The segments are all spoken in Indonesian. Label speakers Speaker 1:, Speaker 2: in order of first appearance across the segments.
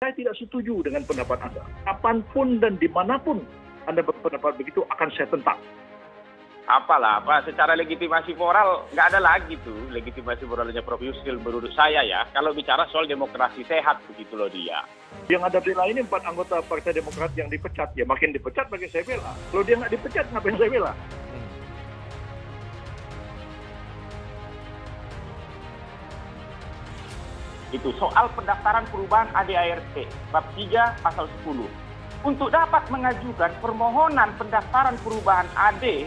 Speaker 1: Saya tidak setuju dengan pendapat Anda. Kapanpun dan dimanapun Anda berpendapat begitu akan saya tentang.
Speaker 2: Apalah, secara legitimasi moral nggak ada lagi tuh legitimasi moralnya Prof. Yusril menurut saya ya. Kalau bicara soal demokrasi sehat begitu loh dia.
Speaker 1: Yang ada bela ini 4 anggota Partai Demokrat yang dipecat. Ya makin dipecat makin saya bela. Kalau dia nggak dipecat ngapain saya bela?
Speaker 2: Itu soal pendaftaran perubahan ADART bab 3 pasal 10. Untuk dapat mengajukan permohonan pendaftaran perubahan AD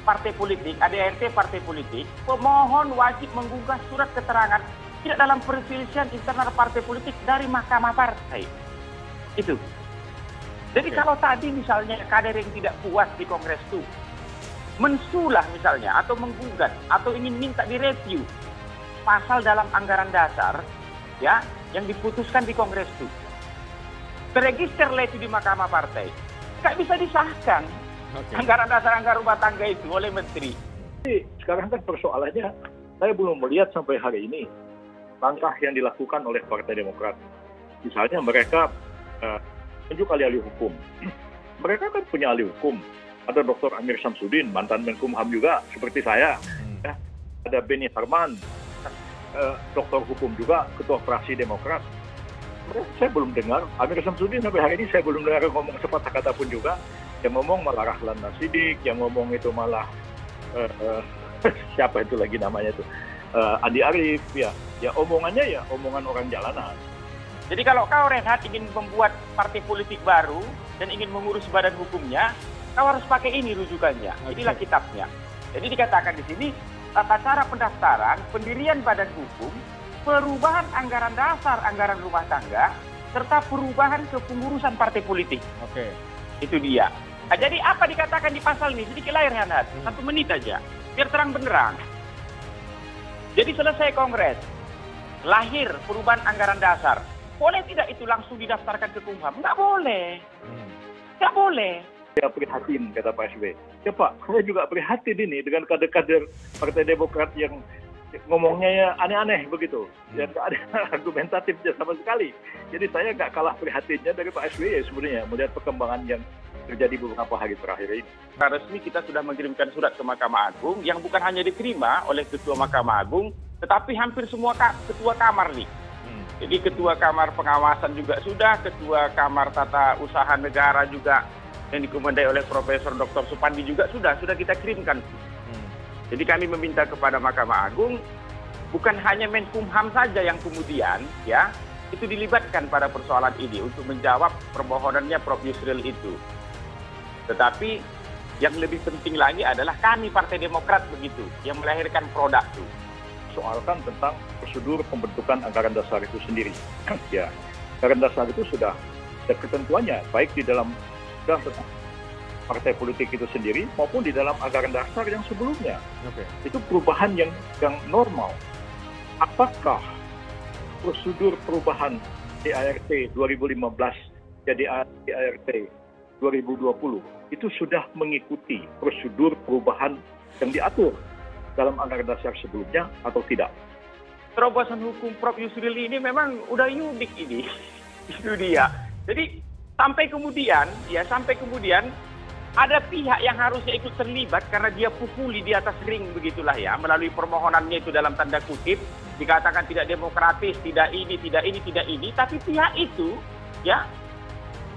Speaker 2: partai politik, ADART partai politik, pemohon wajib menggugah surat keterangan tidak dalam perselisihan internal partai politik dari Mahkamah Partai. Itu. Jadi kalau tadi misalnya kader yang tidak puas di Kongres itu mensulah misalnya atau menggugat atau ingin minta direview pasal dalam anggaran dasar ya yang diputuskan di Kongres itu, terregisterlah itu di Mahkamah Partai, nggak bisa disahkan. Anggaran dasar anggaran rumah tangga itu oleh menteri.
Speaker 1: Jadi, sekarang kan persoalannya, saya belum melihat sampai hari ini langkah yang dilakukan oleh Partai Demokrat. Misalnya mereka tunjuk ahli hukum. Mereka kan punya ahli hukum. Ada Dr. Amir Samsudin, mantan Menkumham juga, seperti saya. Ya. Ada Beni Harman, doktor hukum juga, ketua fraksi Demokrat. Saya belum dengar, Amir Samsudin sampai hari ini saya belum dengar ngomong sepatah kata pun juga. Yang ngomong malah Rahlan Nasidik, yang ngomong itu malah siapa itu lagi namanya itu, Andi Arief, ya omongannya ya omongan orang jalanan.
Speaker 2: Jadi kalau kau Renhat ingin membuat partai politik baru dan ingin mengurus badan hukumnya, kau harus pakai ini rujukannya. Inilah kitabnya. Jadi dikatakan di sini tata cara pendaftaran, pendirian badan hukum, perubahan anggaran dasar, anggaran rumah tangga, serta perubahan kepengurusan partai politik.
Speaker 3: Oke.
Speaker 2: Itu dia. Nah, jadi apa dikatakan di pasal ini? Sedikit lahir Renhat, 1 menit aja, biar terang benderang. Jadi selesai Kongres, lahir perubahan anggaran dasar. Boleh tidak itu langsung didaftarkan ke Kumham? Nggak boleh. Nggak boleh.
Speaker 1: Saya prihatin, kata Pak SB. Ya Pak, saya juga prihatin ini dengan kader-kader Partai Demokrat yang ngomongnya ya aneh-aneh begitu. Dan nggak ada argumentatifnya sama sekali. Jadi saya nggak kalah prihatinnya dari Pak SB ya sebenarnya, melihat perkembangan yang terjadi beberapa hari terakhir ini.
Speaker 2: Secara resmi kita sudah mengirimkan surat ke Mahkamah Agung yang bukan hanya diterima oleh Ketua Mahkamah Agung, tetapi hampir semua Ketua Kamar nih. Jadi Ketua Kamar Pengawasan juga sudah, Ketua Kamar Tata Usaha Negara juga yang dikomandai oleh Profesor Dr. Supandi juga sudah kita kirimkan. Jadi kami meminta kepada Mahkamah Agung bukan hanya Menkumham saja yang kemudian ya itu dilibatkan pada persoalan ini untuk menjawab permohonannya Prof. Yusril itu. Tetapi yang lebih penting lagi adalah kami Partai Demokrat begitu yang melahirkan produk itu.
Speaker 1: Soalkan tentang prosedur pembentukan anggaran dasar itu sendiri. Ya, anggaran dasar itu sudah ada ketentuannya, baik di dalam partai politik itu sendiri maupun di dalam anggaran dasar yang sebelumnya. Itu perubahan yang normal. Apakah prosedur perubahan ADART 2015 jadi ADART 2020 itu sudah mengikuti prosedur perubahan yang diatur dalam anggaran dasar sebelumnya atau tidak?
Speaker 2: Terobosan hukum Prof. Yusril ini memang udah unik ini. Itu dia. Jadi sampai kemudian ada pihak yang harusnya ikut terlibat karena dia pukuli di atas ring begitulah ya, melalui permohonannya itu dalam tanda kutip dikatakan tidak demokratis, tidak ini, tapi pihak itu ya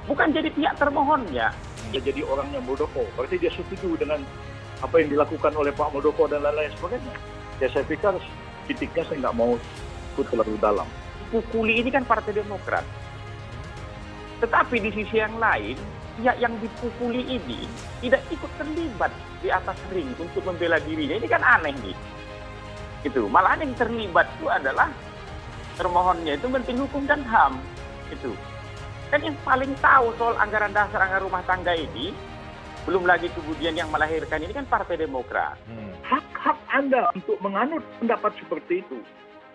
Speaker 2: bukan jadi pihak termohonnya.
Speaker 1: Dia jadi orangnya Muldoko, berarti dia setuju dengan apa yang dilakukan oleh Pak Muldoko dan lain-lain sebagainya. Ya saya pikir titiknya saya nggak mau ikut terlalu dalam.
Speaker 2: Pukuli ini kan Partai Demokrat. Tetapi di sisi yang lain, pihak yang dipukuli ini tidak ikut terlibat di atas ring untuk membela dirinya. Ini kan aneh nih. Itu malahan yang terlibat itu adalah termohonnya itu Menteri Hukum dan HAM. Itu kan yang paling tahu soal anggaran dasar anggaran rumah tangga ini. Belum lagi kemudian yang melahirkan ini kan Partai Demokrat.
Speaker 1: Hak-hak Anda untuk menganut pendapat seperti itu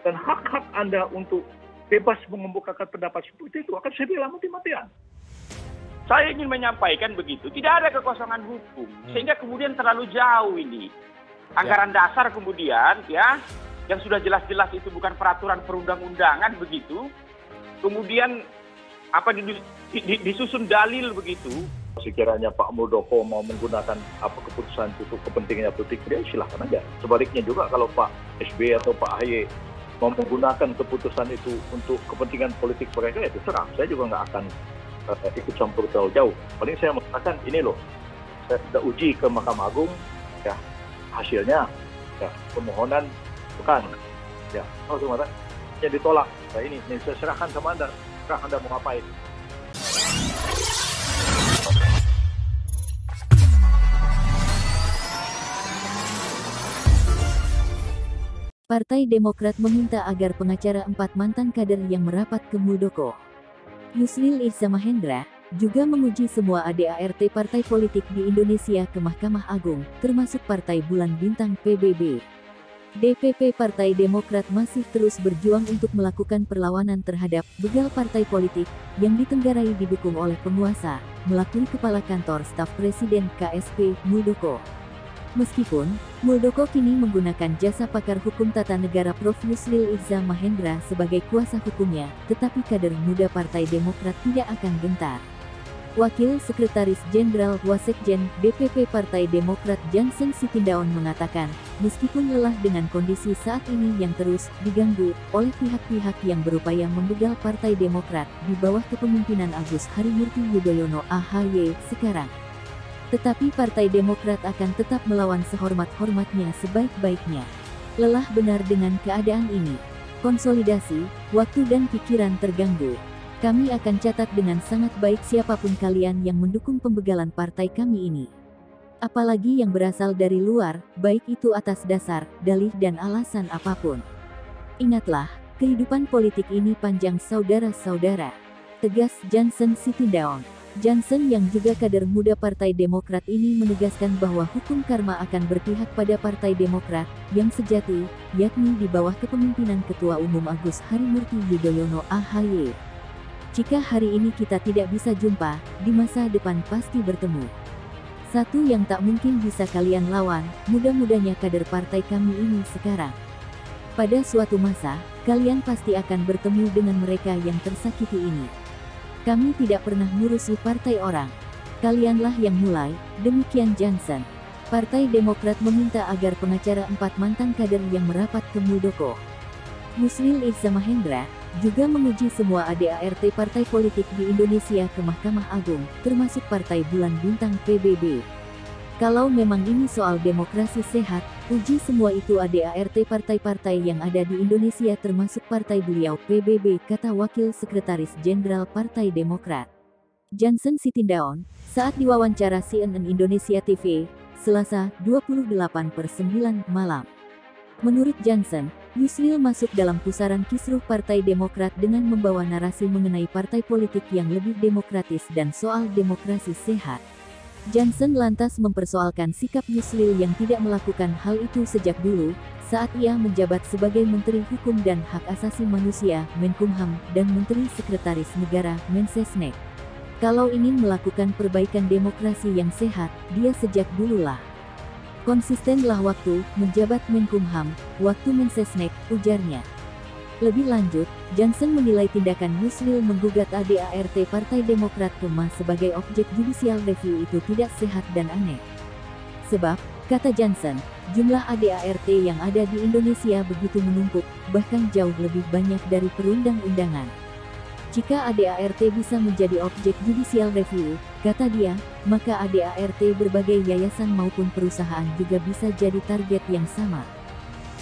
Speaker 1: dan hak-hak Anda untuk bebas mengemukakan pendapat seperti itu akan saya bilang mati-matian.
Speaker 2: Saya ingin menyampaikan begitu, tidak ada kekosongan hukum sehingga kemudian terlalu jauh ini. Anggaran dasar kemudian ya yang sudah jelas-jelas itu bukan peraturan perundang-undangan begitu. Kemudian disusun dalil begitu.
Speaker 1: Sekiranya Pak Muldoko mau menggunakan keputusan itu untuk kepentingan politik dia, silahkan aja. Sebaliknya juga kalau Pak SBY atau Pak AHY mau menggunakan keputusan itu untuk kepentingan politik mereka, ya terserah. Saya juga nggak akan ikut campur terlalu jauh. Paling saya mengatakan ini loh, saya sudah uji ke Mahkamah Agung, ya hasilnya ya permohonan bukan, ya kalau cuma ya ditolak. Nah ini saya serahkan sama Anda, serah Anda mau ngapain.
Speaker 3: Partai Demokrat meminta agar pengacara 4 mantan kader yang merapat ke Muldoko. Yusril Iza Mahendra juga menguji semua ADART partai politik di Indonesia ke Mahkamah Agung, termasuk Partai Bulan Bintang PBB. DPP Partai Demokrat masih terus berjuang untuk melakukan perlawanan terhadap begal partai politik yang ditenggarai didukung oleh penguasa, melalui Kepala Kantor Staf Presiden KSP Muldoko. Meskipun Muldoko kini menggunakan jasa pakar hukum tata negara Prof. Yusril Iza Mahendra sebagai kuasa hukumnya, tetapi kader muda Partai Demokrat tidak akan gentar. Wakil Sekretaris Jenderal Wasekjen DPP Partai Demokrat Janssen Sitindaon mengatakan, meskipun lelah dengan kondisi saat ini yang terus diganggu oleh pihak-pihak yang berupaya membegal Partai Demokrat di bawah kepemimpinan Agus Harimurti Yudhoyono (AHY) sekarang, tetapi Partai Demokrat akan tetap melawan sehormat-hormatnya sebaik-baiknya. Lelah benar dengan keadaan ini. Konsolidasi, waktu dan pikiran terganggu. Kami akan catat dengan sangat baik siapapun kalian yang mendukung pembegalan partai kami ini. Apalagi yang berasal dari luar, baik itu atas dasar, dalih dan alasan apapun. Ingatlah, kehidupan politik ini panjang saudara-saudara. Tegas Janssen Sitindaon. Janssen yang juga kader muda Partai Demokrat ini menegaskan bahwa hukum karma akan berpihak pada Partai Demokrat yang sejati, yakni di bawah kepemimpinan Ketua Umum Agus Harimurti Yudhoyono (AHY). Jika hari ini kita tidak bisa jumpa, di masa depan pasti bertemu. Satu yang tak mungkin bisa kalian lawan, muda-mudanya kader partai kami ini sekarang. Pada suatu masa, kalian pasti akan bertemu dengan mereka yang tersakiti ini. Kami tidak pernah ngurusi partai orang. Kalianlah yang mulai, demikian Janssen. Partai Demokrat meminta agar pengacara 4 mantan kader yang merapat ke Muldoko. Yusril Iza Mahendra juga menguji semua ADART partai politik di Indonesia ke Mahkamah Agung, termasuk Partai Bulan Bintang PBB. Kalau memang ini soal demokrasi sehat, uji semua itu ADART partai-partai yang ada di Indonesia termasuk partai beliau PBB, kata Wakil Sekretaris Jenderal Partai Demokrat Janssen Sitindaon saat diwawancara CNN Indonesia TV, Selasa 28/9 malam. Menurut Janssen, Yusril masuk dalam pusaran kisruh Partai Demokrat dengan membawa narasi mengenai partai politik yang lebih demokratis dan soal demokrasi sehat. Janssen lantas mempersoalkan sikap Yusril yang tidak melakukan hal itu sejak dulu, saat ia menjabat sebagai Menteri Hukum dan Hak Asasi Manusia (Menkumham) dan Menteri Sekretaris Negara (Mensesnek). Kalau ingin melakukan perbaikan demokrasi yang sehat, dia sejak dululah. Konsistenlah waktu menjabat Menkumham, waktu Mensesnek, ujarnya. Lebih lanjut, Janssen menilai tindakan Yusril menggugat ADART Partai Demokrat ke MA sebagai objek judicial review itu tidak sehat dan aneh. Sebab, kata Janssen, jumlah ADART yang ada di Indonesia begitu menumpuk, bahkan jauh lebih banyak dari perundang-undangan. Jika ADART bisa menjadi objek judicial review, kata dia, maka ADART berbagai yayasan maupun perusahaan juga bisa jadi target yang sama.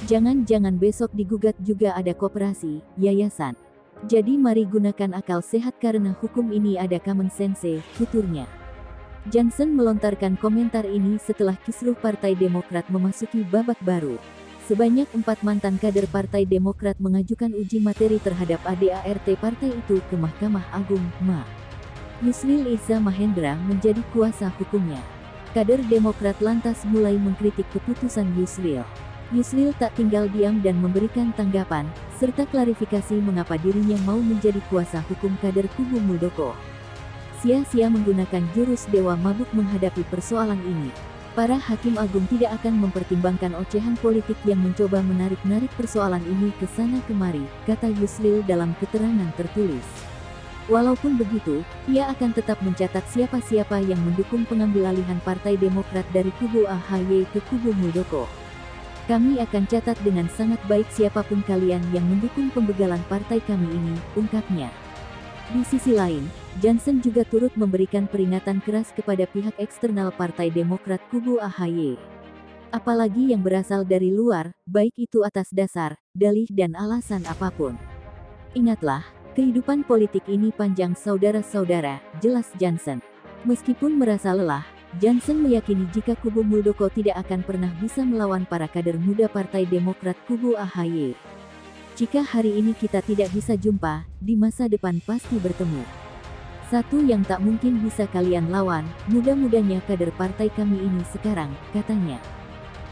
Speaker 3: Jangan-jangan besok digugat juga ada koperasi, yayasan. Jadi mari gunakan akal sehat karena hukum ini ada common sense, tuturnya. Janssen melontarkan komentar ini setelah kisruh Partai Demokrat memasuki babak baru. Sebanyak 4 mantan kader Partai Demokrat mengajukan uji materi terhadap ADART partai itu ke Mahkamah Agung (MA). Yusril Iza Mahendra menjadi kuasa hukumnya. Kader Demokrat lantas mulai mengkritik keputusan Yusril. Yusril tak tinggal diam dan memberikan tanggapan, serta klarifikasi mengapa dirinya mau menjadi kuasa hukum kader kubu Muldoko. Sia-sia menggunakan jurus dewa mabuk menghadapi persoalan ini. Para hakim agung tidak akan mempertimbangkan ocehan politik yang mencoba menarik-narik persoalan ini ke sana kemari, kata Yusril dalam keterangan tertulis. Walaupun begitu, ia akan tetap mencatat siapa-siapa yang mendukung pengambilalihan Partai Demokrat dari kubu AHY ke kubu Muldoko. Kami akan catat dengan sangat baik siapapun kalian yang mendukung pembegalan partai kami ini, ungkapnya. Di sisi lain, Johnson juga turut memberikan peringatan keras kepada pihak eksternal Partai Demokrat kubu AHY. Apalagi yang berasal dari luar, baik itu atas dasar, dalih dan alasan apapun. Ingatlah, kehidupan politik ini panjang saudara-saudara, jelas Johnson. Meskipun merasa lelah, Johnson meyakini jika kubu Muldoko tidak akan pernah bisa melawan para kader muda Partai Demokrat kubu AHY. Jika hari ini kita tidak bisa jumpa, di masa depan pasti bertemu. Satu yang tak mungkin bisa kalian lawan, muda-mudanya kader partai kami ini sekarang, katanya.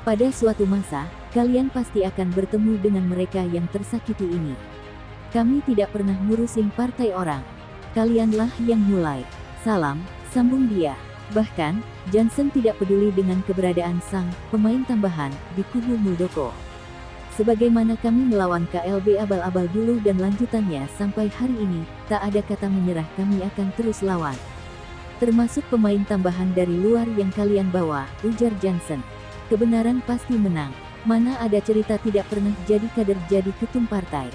Speaker 3: Pada suatu masa, kalian pasti akan bertemu dengan mereka yang tersakiti ini. Kami tidak pernah ngurusin partai orang. Kalianlah yang mulai. Salam, sambung dia. Bahkan, Johnson tidak peduli dengan keberadaan sang pemain tambahan di kubu Muldoko. Sebagaimana kami melawan KLB abal-abal dulu dan lanjutannya sampai hari ini, tak ada kata menyerah, kami akan terus lawan. Termasuk pemain tambahan dari luar yang kalian bawa, ujar Johnson. Kebenaran pasti menang. Mana ada cerita tidak pernah jadi kader jadi ketum partai.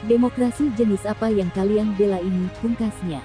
Speaker 3: Demokrasi jenis apa yang kalian bela ini, pungkasnya.